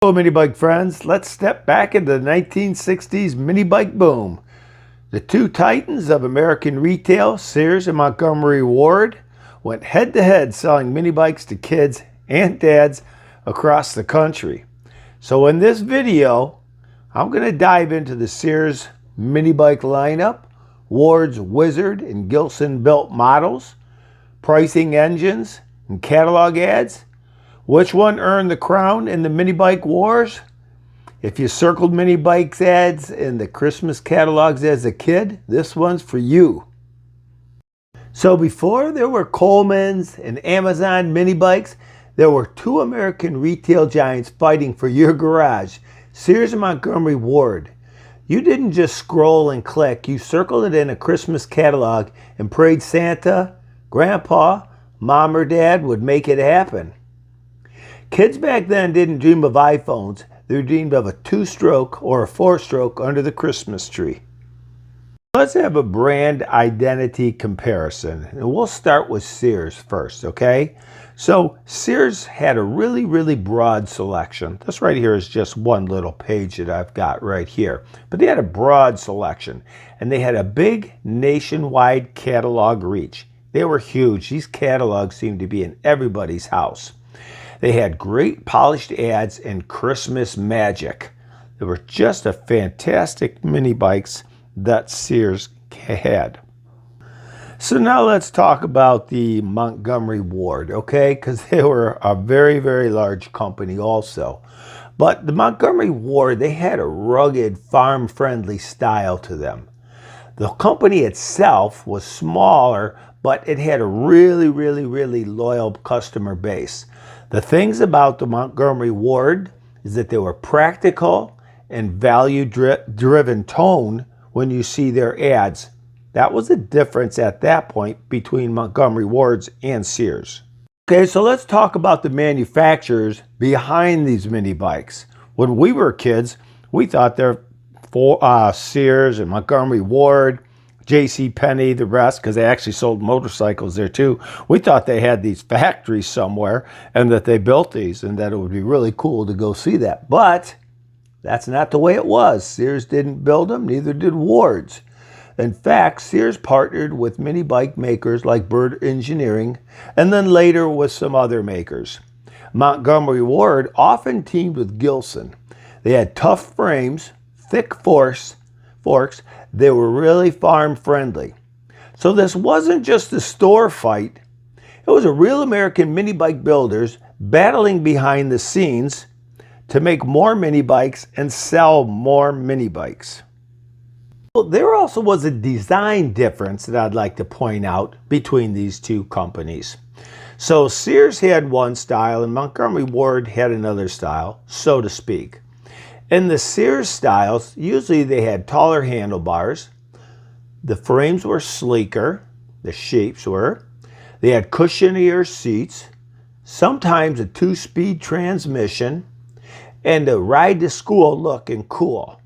Hello mini bike friends, let's step back into the 1960s mini bike boom. The two titans of American retail, Sears and Montgomery Ward, went head to head selling mini bikes to kids and dads across the country. So in this video, I'm going to dive into the Sears mini bike lineup, Ward's Wizard and Gilson-built models, pricing, engines, and catalog ads. Which one earned the crown in the mini bike wars? If you circled mini bikes ads in the Christmas catalogs as a kid, this one's for you. So before there were Coleman's and Amazon mini bikes, there were two American retail giants fighting for your garage, Sears and Montgomery Ward. You didn't just scroll and click, you circled it in a Christmas catalog and prayed Santa, Grandpa, Mom or Dad would make it happen. Kids back then didn't dream of iPhones, they dreamed of a two-stroke or a four-stroke under the Christmas tree. Let's have a brand identity comparison. And we'll start with Sears first, okay? So Sears had a really broad selection. This right here is just one little page that I've got right here. But they had a broad selection, and they had a big nationwide catalog reach. They were huge. These catalogs seemed to be in everybody's house. They had great polished ads and Christmas magic. They were just a fantastic mini bikes that Sears had. So now let's talk about the Montgomery Ward, okay? Because they were a very large company also. But the Montgomery Ward, they had a rugged, farm-friendly style to them. The company itself was smaller, but it had a really loyal customer base. The things about the Montgomery Ward is that they were practical and value-driven tone when you see their ads. That was the difference at that point between Montgomery Wards and Sears. Okay, so let's talk about the manufacturers behind these mini bikes. When we were kids, we thought they're Sears and Montgomery Ward, JCPenney, the rest, because they actually sold motorcycles there too. We thought they had these factories somewhere and that they built these and that it would be really cool to go see that. But that's not the way it was. Sears didn't build them, neither did Ward's. In fact, Sears partnered with mini bike makers like Bird Engineering and then later with some other makers. Montgomery Ward often teamed with Gilson. They had tough frames, thick forks. They were really farm friendly. So this wasn't just a store fight. It was a real American mini bike builders battling behind the scenes to make more mini bikes and sell more mini bikes. Well, there also was a design difference that I'd like to point out between these two companies. So Sears had one style and Montgomery Ward had another style, so to speak. In the Sears styles, usually they had taller handlebars, the frames were sleeker, the shapes were, they had cushionier seats, sometimes a 2-speed transmission, and a ride-to-school look and cool.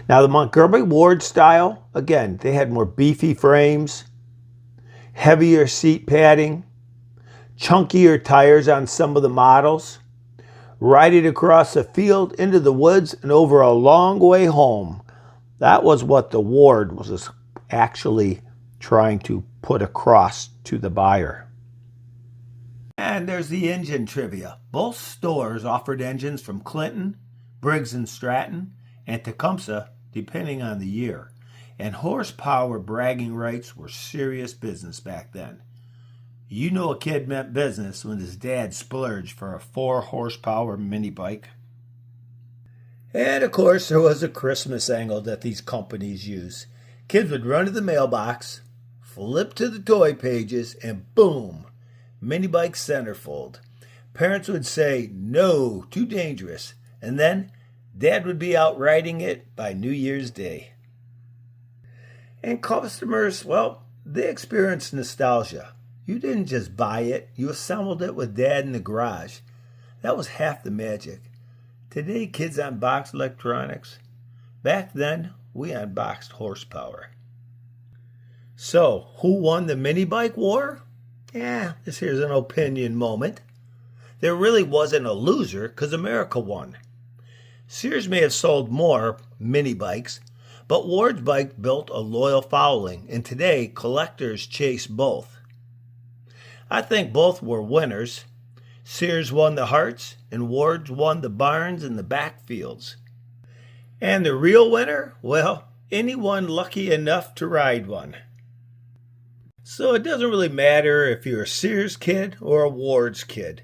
Now the Montgomery Ward style, again, they had more beefy frames, heavier seat padding, chunkier tires on some of the models, riding across the field into the woods and over a long way home. That was what the Ward was actually trying to put across to the buyer. And there's the engine trivia. Both stores offered engines from Clinton, Briggs & Stratton, and Tecumseh, depending on the year. And horsepower bragging rights were serious business back then. You know a kid meant business when his dad splurged for a 4-horsepower mini bike. And of course, there was a Christmas angle that these companies use. Kids would run to the mailbox, flip to the toy pages, and boom, mini bike centerfold. Parents would say, no, too dangerous. And then Dad would be out riding it by New Year's Day. And customers, well, they experienced nostalgia. You didn't just buy it, you assembled it with Dad in the garage. That was half the magic. Today, kids unbox electronics. Back then, we unboxed horsepower. So, who won the mini bike war? This here's an opinion moment. there really wasn't a loser because America won. Sears may have sold more mini bikes, but Ward's bike built a loyal following, and today collectors chase both. I think both were winners. Sears won the hearts, and Ward's won the barns and the backfields. And the real winner? Well, anyone lucky enough to ride one. So it doesn't really matter if you're a Sears kid or a Ward's kid.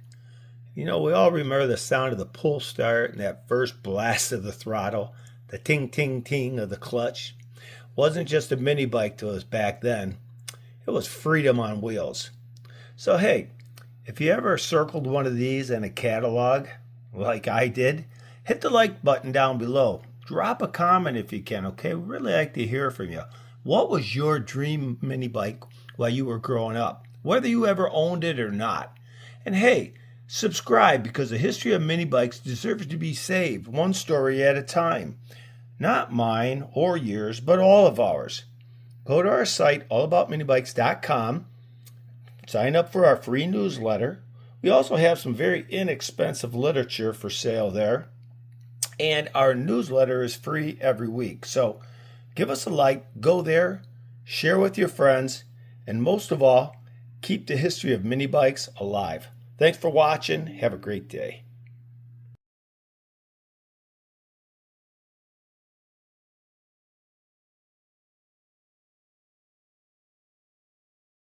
You know, we all remember the sound of the pull start and that first blast of the throttle, the ting ting ting of the clutch. Wasn't just a mini bike to us back then. It was freedom on wheels. So hey, if you ever circled one of these in a catalog, like I did, hit the like button down below. Drop a comment if you can, okay? We'd really like to hear from you. What was your dream mini bike while you were growing up? Whether you ever owned it or not. And hey, subscribe, because the history of mini bikes deserves to be saved, one story at a time. Not mine or yours, but all of ours. Go to our site, allaboutminibikes.com. Sign up for our free newsletter. We also have some very inexpensive literature for sale there. And our newsletter is free every week. So give us a like, go there, share with your friends, and most of all, keep the history of mini bikes alive. Thanks for watching. Have a great day.